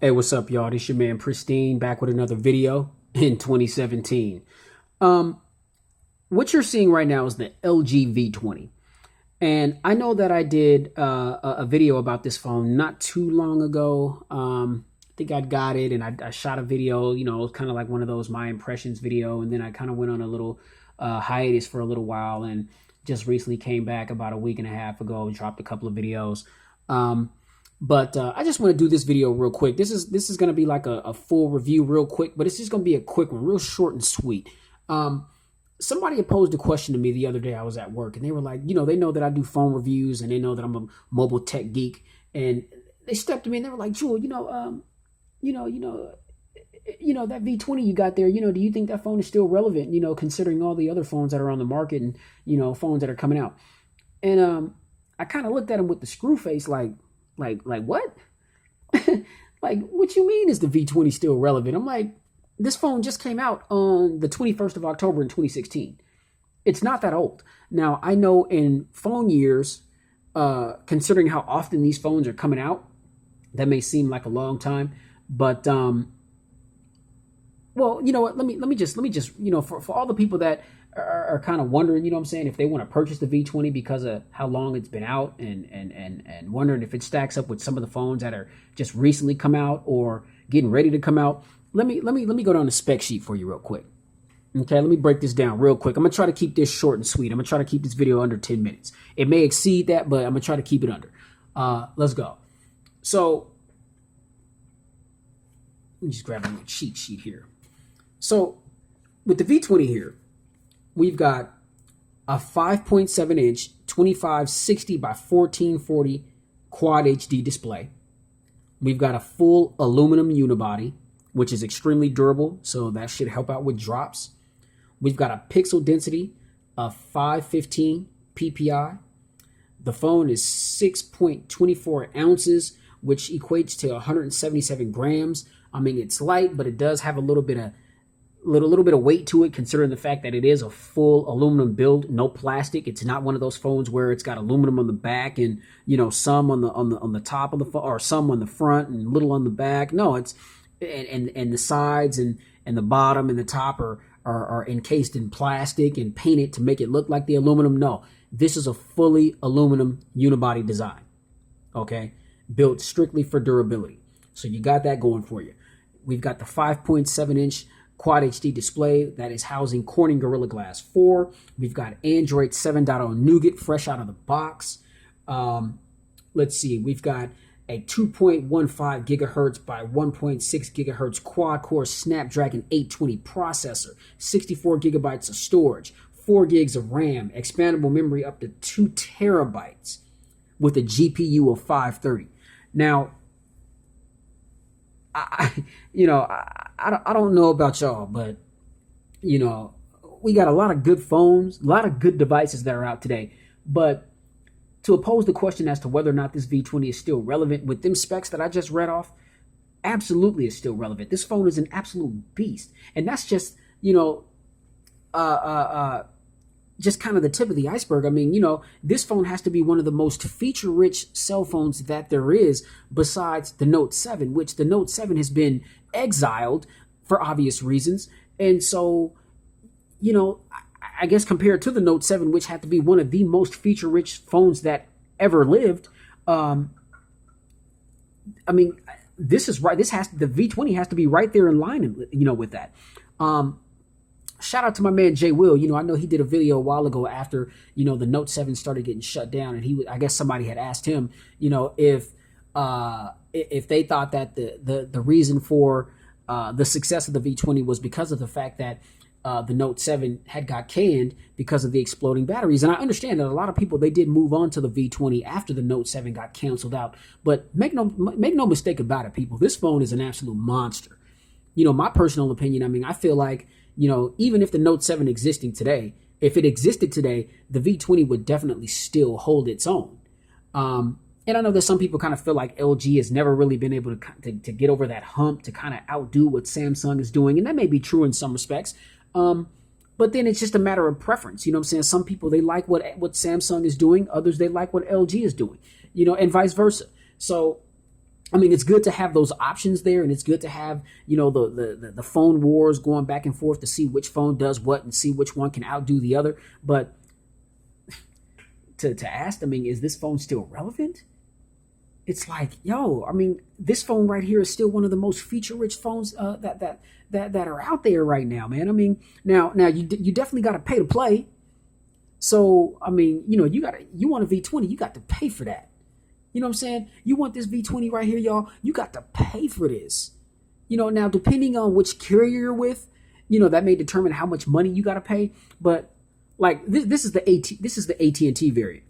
Hey, what's up, y'all? This your man Pristine back with another video in 2017. What you're seeing right now is the LG V20. And I know that I did a video about this phone not too long ago. I think I got it and I shot a video, it was kind of like one of those my impressions video. And then I kind of went on a little hiatus for a little while and just recently came back about a week and a half ago, dropped a couple of videos. But I just want to do this video real quick. This is going to be like a full review real quick, but it's just going to be a quick one, real short and sweet. Somebody had posed a question to me the other day. I was at work and they were like, they know that I do phone reviews and they know that I'm a mobile tech geek. And they stepped to me and they were like, Jewel, that V20 you got there, do you think that phone is still relevant, considering all the other phones that are on the market and, phones that are coming out. And I kind of looked at him with the screw face like what? Like, what you mean is the V20 still relevant? I'm like, this phone just came out on the 21st of October in 2016. It's not that old. Now, I know in phone years, considering how often these phones are coming out, that may seem like a long time, but well, you know what? Let me just, for all the people that are kind of wondering, what I'm saying, if they want to purchase the V20 because of how long it's been out and wondering if it stacks up with some of the phones that are just recently come out or getting ready to come out. Let me go down the spec sheet for you real quick. Okay, let me break this down real quick. I'm going to try to keep this short and sweet. I'm going to try to keep this video under 10 minutes. It may exceed that, but I'm going to try to keep it under. Let's go. So let me just grab a new cheat sheet here. So with the V20 here, we've got a 5.7 inch 2560 by 1440 quad HD display. We've got a full aluminum unibody, which is extremely durable, so that should help out with drops. We've got a pixel density of 515 ppi. The phone is 6.24 ounces, which equates to 177 grams. I mean, it's light, but it does have a little bit of weight to it, considering the fact that it is a full aluminum build, no plastic. It's not one of those phones where it's got aluminum on the back and some on the top of the phone, or some on the front and little on the back. No, it's and the sides and the bottom and the top are encased in plastic and painted to make it look like the aluminum. No, this is a fully aluminum unibody design. Okay, built strictly for durability. So you got that going for you. We've got the 5.7 inch Quad HD display that is housing Corning Gorilla Glass 4. We've got Android 7.0 Nougat fresh out of the box. Let's see. We've got a 2.15 gigahertz by 1.6 gigahertz quad-core Snapdragon 820 processor, 64 gigabytes of storage, 4 gigs of RAM, expandable memory up to 2 terabytes with a GPU of 530. Now, I don't know about y'all, but we got a lot of good phones, a lot of good devices that are out today. But to oppose the question as to whether or not this V20 is still relevant with them specs that I just read off, absolutely is still relevant. This phone is an absolute beast, and that's just just kind of the tip of the iceberg. I mean, this phone has to be one of the most feature-rich cell phones that there is besides the Note 7, which the Note 7 has been exiled for obvious reasons. And so, I guess compared to the Note 7, which had to be one of the most feature-rich phones that ever lived, I mean, this is right. The V20 has to be right there in line, with that. Shout out to my man Jay Will. I know he did a video a while ago after the Note 7 started getting shut down, and I guess somebody had asked him, if they thought that the reason for the success of the V20 was because of the fact that the Note 7 had got canned because of the exploding batteries. And I understand that a lot of people, they did move on to the V20 after the Note 7 got canceled out. But make no mistake about it, people. This phone is an absolute monster. My personal opinion, I mean, I feel like even if the Note 7 existed today, the V20 would definitely still hold its own. And I know that some people kind of feel like LG has never really been able to get over that hump to kind of outdo what Samsung is doing. And that may be true in some respects. But then it's just a matter of preference. You know what I'm saying? Some people, they like what Samsung is doing. Others, they like what LG is doing, and vice versa. So I mean, it's good to have those options there, and it's good to have, the phone wars going back and forth to see which phone does what and see which one can outdo the other. But to ask, I mean, is this phone still relevant? It's like, yo, I mean, this phone right here is still one of the most feature-rich phones that are out there right now, man. I mean, now you definitely got to pay to play. So I mean, you want a V20, you got to pay for that. You know what I'm saying? You want this V20 right here, y'all, you got to pay for this. Now depending on which carrier you're with, that may determine how much money you got to pay. But like this is the AT&T variant.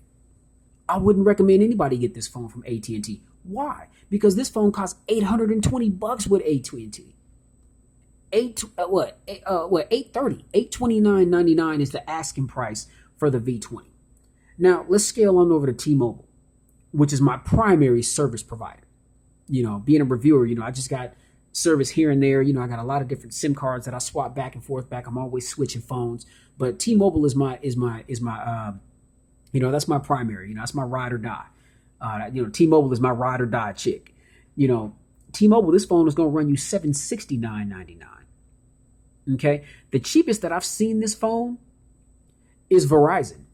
I wouldn't recommend anybody get this phone from AT&T. Why? Because this phone costs $820 with AT&T. 829.99 is the asking price for the V20. Now let's scale on over to T-Mobile, which is my primary service provider. Being a reviewer, I just got service here and there. I got a lot of different SIM cards that I swap back and forth back. I'm always switching phones, but T-Mobile is my that's my primary. That's my ride or die. T-Mobile is my ride or die chick. T-Mobile, this phone is going to run you $769.99. Okay, the cheapest that I've seen this phone is Verizon.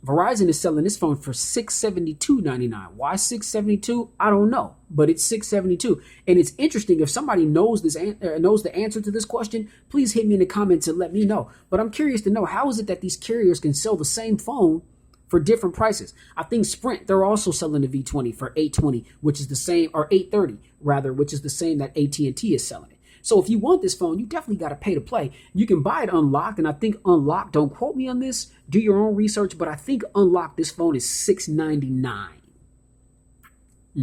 Verizon is selling this phone for $672.99. Why $672? I don't know, but it's $672. And it's interesting. If somebody knows knows the answer to this question, please hit me in the comments and let me know. But I'm curious to know, how is it that these carriers can sell the same phone for different prices? I think Sprint, they're also selling the V20 for $820, which is the same, or $830 rather, which is the same that AT&T is selling it. So if you want this phone, you definitely got to pay to play. You can buy it unlocked, and I think unlocked, don't quote me on this, do your own research, but I think unlocked, this phone is $699.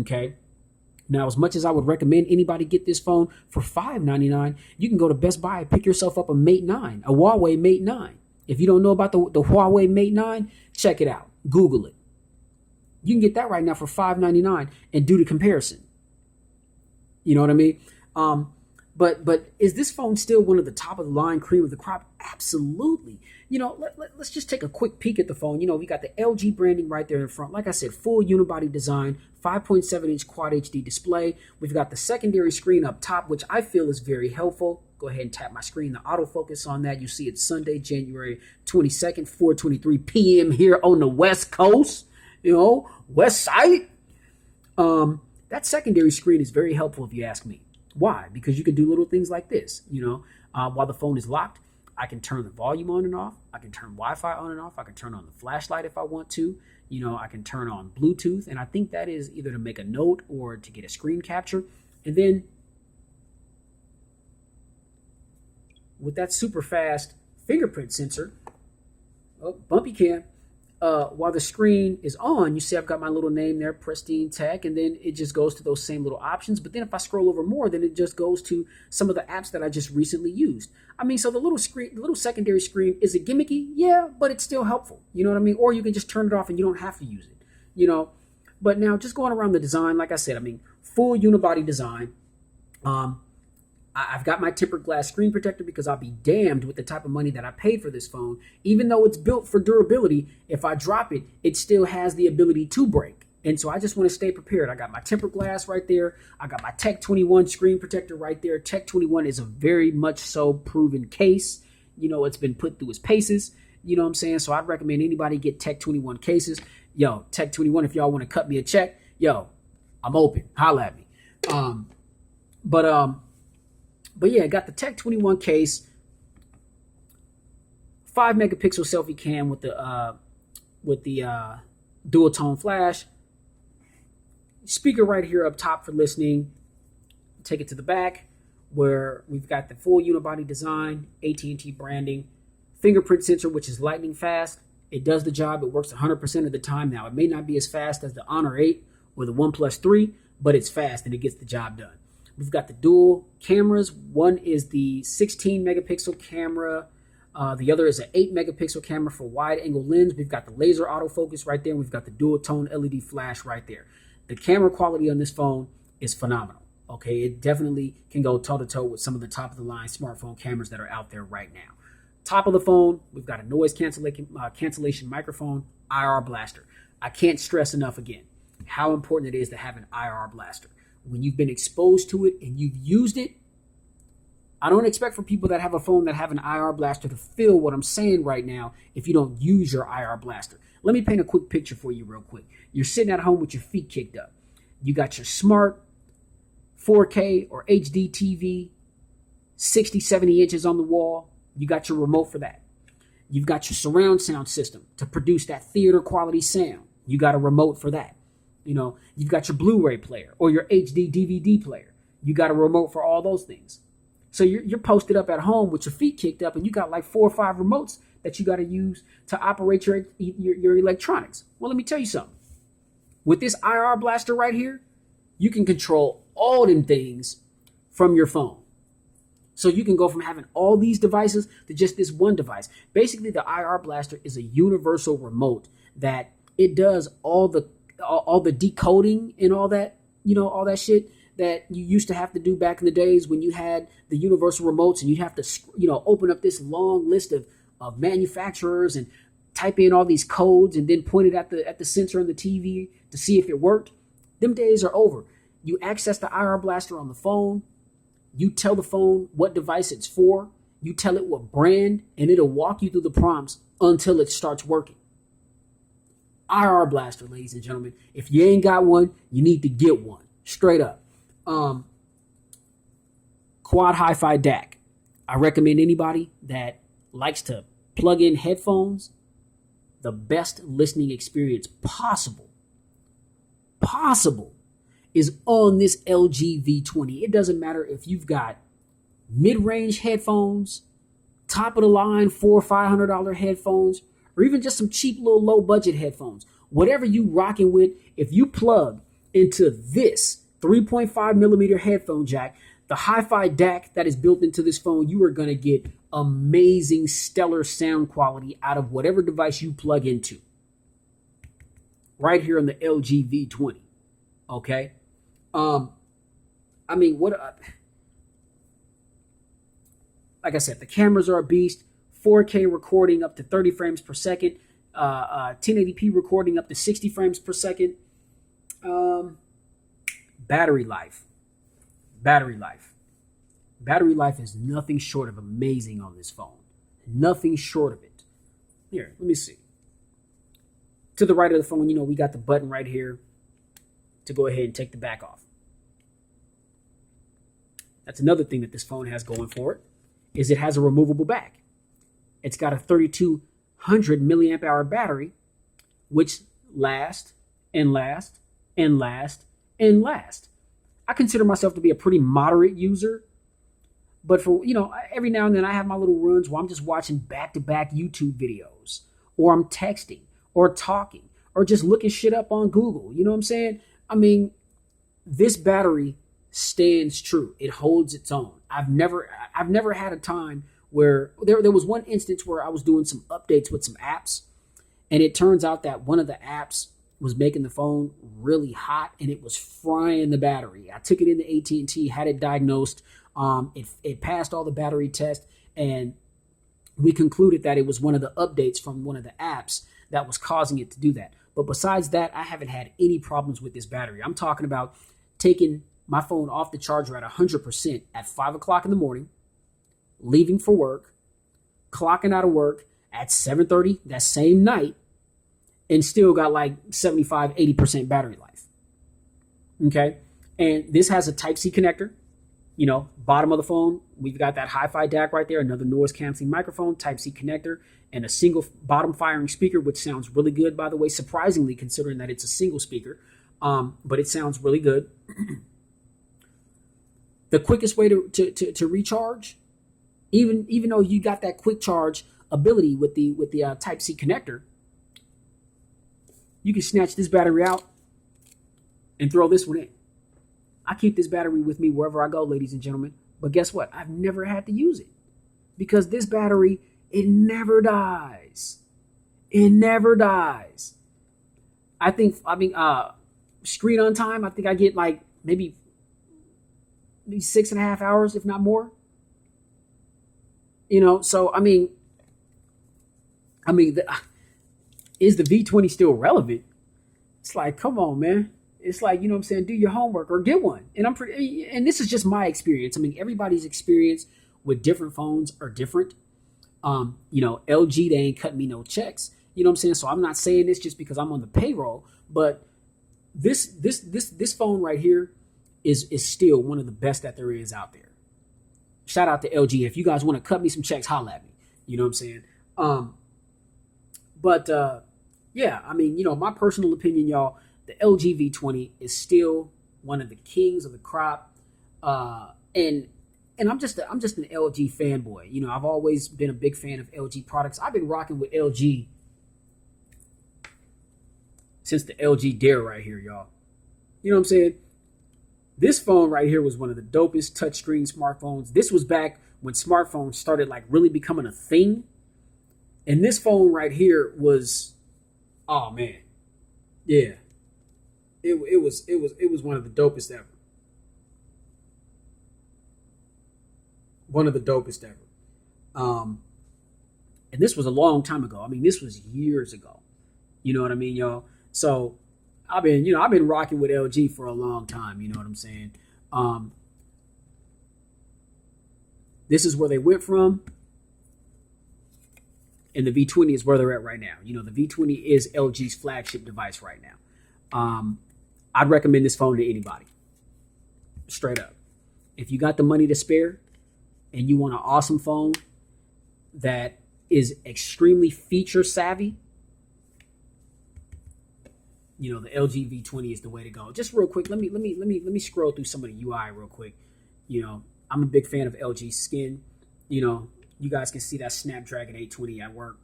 Okay. Now, as much as I would recommend anybody get this phone for $599, you can go to Best Buy and pick yourself up a Mate 9, a Huawei Mate 9. If you don't know about the Huawei Mate 9, check it out. Google it. You can get that right now for $599 and do the comparison. You know what I mean? But is this phone still one of the top of the line, cream of the crop? Absolutely. Let's just take a quick peek at the phone. We got the LG branding right there in front. Like I said, full unibody design, 5.7-inch Quad HD display. We've got the secondary screen up top, which I feel is very helpful. Go ahead and tap my screen, the autofocus on that. You see it's Sunday, January 22nd, 4:23 p.m. here on the West Coast, West Side. That secondary screen is very helpful if you ask me. Why? Because you can do little things like this. While the phone is locked, I can turn the volume on and off. I can turn Wi-Fi on and off. I can turn on the flashlight if I want to. I can turn on Bluetooth. And I think that is either to make a note or to get a screen capture. And then with that super fast fingerprint sensor, bumpy cam, while the screen is on, you see I've got my little name there, Pristine Tech, and then it just goes to those same little options. But then if I scroll over more, then it just goes to some of the apps that I just recently used. I mean, so the little secondary screen, is it gimmicky? Yeah, but it's still helpful. You know what I mean? Or you can just turn it off and you don't have to use it, But now just going around the design, like I said, I mean, full unibody design. I've got my tempered glass screen protector because I'll be damned with the type of money that I paid for this phone. Even though it's built for durability, if I drop it, it still has the ability to break. And so I just want to stay prepared. I got my tempered glass right there. I got my Tech 21 screen protector right there. Tech 21 is a very much so proven case. It's been put through its paces. You know what I'm saying? So I'd recommend anybody get Tech 21 cases. Yo, Tech 21, if y'all want to cut me a check, yo, I'm open. Holla at me. But yeah, got the Tech 21 case, 5 megapixel selfie cam with the dual tone flash, speaker right here up top for listening. Take it to the back where we've got the full unibody design, AT&T branding, fingerprint sensor, which is lightning fast. It does the job. It works 100% of the time. Now, it may not be as fast as the Honor 8 or the OnePlus 3, but it's fast and it gets the job done. We've got the dual cameras. One is the 16 megapixel camera. The other is an 8 megapixel camera for wide angle lens. We've got the laser autofocus right there. We've got the dual tone LED flash right there. The camera quality on this phone is phenomenal. Okay, it definitely can go toe to toe with some of the top of the line smartphone cameras that are out there right now. Top of the phone, we've got a noise cancellation microphone, IR blaster. I can't stress enough again how important it is to have an IR blaster. when you've been exposed to it and you've used it, I don't expect for people that have a phone that have an IR blaster to feel what I'm saying right now if you don't use your IR blaster. Let me paint a quick picture for you real quick. You're sitting at home with your feet kicked up. You got your smart 4K or HD TV, 60, 70 inches on the wall. You got your remote for that. You've got your surround sound system to produce that theater quality sound. You got a remote for that. You've got your Blu-ray player or your HD DVD player. You got a remote for all those things. So you're posted up at home with your feet kicked up and you got like 4 or 5 remotes that you got to use to operate your electronics. Well, let me tell you something. With this IR blaster right here, you can control all them things from your phone. So you can go from having all these devices to just this one device. Basically, the IR blaster is a universal remote that it does all the decoding and all that, all that shit that you used to have to do back in the days when you had the universal remotes and you'd have to, open up this long list of manufacturers and type in all these codes and then point it at the sensor on the TV to see if it worked. Them days are over. You access the IR blaster on the phone. You tell the phone what device it's for. You tell it what brand, and it'll walk you through the prompts until it starts working. IR blaster, ladies and gentlemen. If you ain't got one, you need to get one. Straight up. Quad hi-fi DAC. I recommend anybody that likes to plug in headphones, the best listening experience possible is on this LG V20. It doesn't matter if you've got mid-range headphones, top of the line $400 or $500 headphones, or even just some cheap little low budget headphones. Whatever you rocking with, if you plug into this 3.5 millimeter headphone jack, the hi-fi DAC that is built into this phone, you are going to get amazing, stellar sound quality out of whatever device you plug into. Right here on the LG V20. Okay? Like I said, the cameras are a beast. 4K recording up to 30 frames per second. 1080p recording up to 60 frames per second. Battery life. Battery life is nothing short of amazing on this phone. Nothing short of it. Here, let me see. To the right of the phone, we got the button right here to go ahead and take the back off. That's another thing that this phone has going for it, is it has a removable back. It's got a 3200 milliamp hour battery, which lasts and lasts and lasts and lasts. I consider myself to be a pretty moderate user, but for, every now and then I have my little runs where I'm just watching back-to-back YouTube videos, or I'm texting, or talking, or just looking shit up on Google. You know what I'm saying? This battery stands true. It holds its own. I've never had a time where there was one instance where I was doing some updates with some apps, and it turns out that one of the apps was making the phone really hot and it was frying the battery. I took it into AT&T, had it diagnosed. It passed all the battery tests, and we concluded that it was one of the updates from one of the apps that was causing it to do that. But besides that, I haven't had any problems with this battery. I'm talking about taking my phone off the charger at 100% at 5 o'clock in the morning, leaving for work, clocking out of work at 7:30 that same night, and still got like 75, 80% battery life. Okay? And this has a Type-C connector. Bottom of the phone, we've got that hi-fi DAC right there, another noise canceling microphone, Type-C connector, and a single bottom firing speaker, which sounds really good, by the way, surprisingly, considering that it's a single speaker. But it sounds really good. The quickest way to recharge, even though you got that quick charge ability with the Type-C connector, you can snatch this battery out and throw this one in. I keep this battery with me wherever I go, ladies and gentlemen. But guess what? I've never had to use it because this battery, it never dies. It never dies. Screen on time, I think I get like maybe 6.5 hours, if not more. So is the V20 still relevant? It's like, come on, man. It's like, you know what I'm saying, do your homework or get one. And and this is just my experience. I mean, everybody's experience with different phones are different. LG, they ain't cut me no checks. You know what I'm saying? So I'm not saying this just because I'm on the payroll, but this phone right here is still one of the best that there is out there. Shout out to LG. If you guys want to cut me some checks, holla at me. You know what I'm saying? Yeah, I mean, my personal opinion, y'all, the LG V20 is still one of the kings of the crop. And I'm just an LG fanboy. I've always been a big fan of LG products. I've been rocking with LG since the LG Dare right here, y'all. You know what I'm saying? This phone right here was one of the dopest touchscreen smartphones. This was back when smartphones started like really becoming a thing. And this phone right here was, oh man, yeah, it was one of the dopest ever. One of the dopest ever. And this was a long time ago. I mean, this was years ago. You know what I mean, y'all? So I've been rocking with LG for a long time. You know what I'm saying? This is where they went from. And the V20 is where they're at right now. The V20 is LG's flagship device right now. I'd recommend this phone to anybody. Straight up. If you got the money to spare and you want an awesome phone that is extremely feature savvy, the LG V20 is the way to go. Just real quick, let me scroll through some of the UI real quick. I'm a big fan of LG Skin. You guys can see that Snapdragon 820 at work.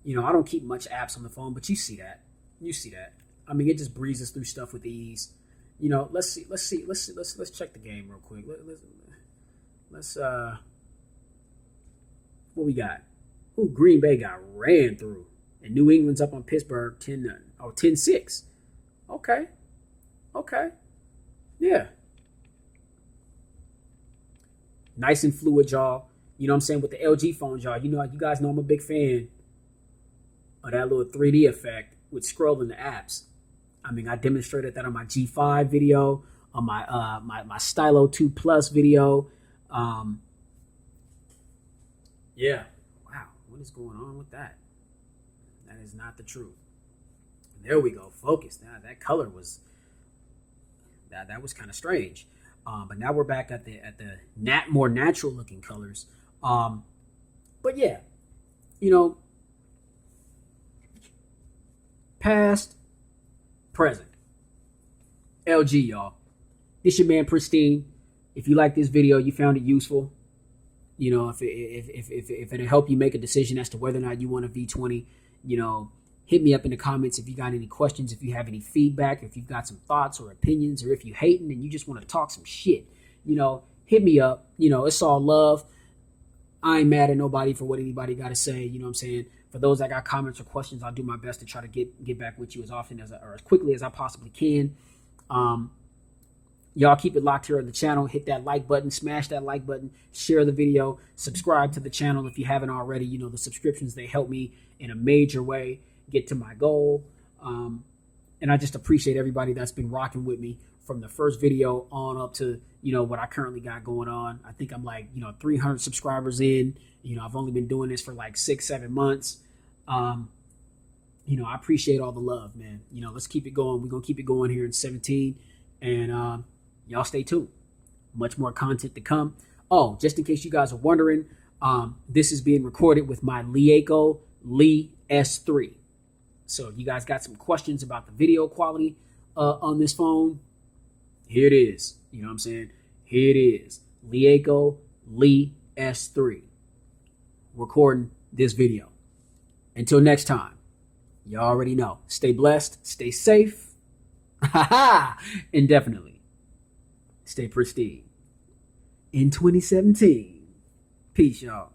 I don't keep much apps on the phone, but you see that. I mean, it just breezes through stuff with ease. Let's check the game real quick. Let's what we got? Green Bay got ran through. And New England's up on Pittsburgh 10-0. Oh, 10-6. Okay. Yeah. Nice and fluid, y'all. You know what I'm saying? With the LG phones, y'all. You guys know I'm a big fan of that little 3D effect with scrolling the apps. I mean, I demonstrated that on my G5 video, on my my Stylo 2 Plus video. Yeah. Wow. What is going on with that? That is not the truth. There we go. Focus. Now that color was that was kind of strange. But now we're back at the more natural looking colors. But yeah, past, present. LG, y'all. This your man Pristine. If you like this video, you found it useful. If it'll help you make a decision as to whether or not you want a V20, hit me up in the comments if you got any questions, if you have any feedback, if you've got some thoughts or opinions, or if you hating and you just want to talk some shit, hit me up. It's all love. I ain't mad at nobody for what anybody got to say. You know what I'm saying? For those that got comments or questions, I'll do my best to try to get back with you as often or as quickly as I possibly can. Y'all keep it locked here on the channel. Hit that like button, smash that like button, share the video, subscribe to the channel if you haven't already. The subscriptions, they help me in a major way get to my goal. And I just appreciate everybody that's been rocking with me from the first video on up to, what I currently got going on. I think I'm like, 300 subscribers in. I've only been doing this for like 6-7 months. I appreciate all the love, man. Let's keep it going. We're going to keep it going here in 17. And y'all stay tuned. Much more content to come. Oh, just in case you guys are wondering, this is being recorded with my Leaco Lee S3. So if you guys got some questions about the video quality on this phone, here it is. You know what I'm saying? Here it is. Leaco Lee S3. Recording this video. Until next time, you already know. Stay blessed. Stay safe. And definitely stay pristine. In 2017. Peace, y'all.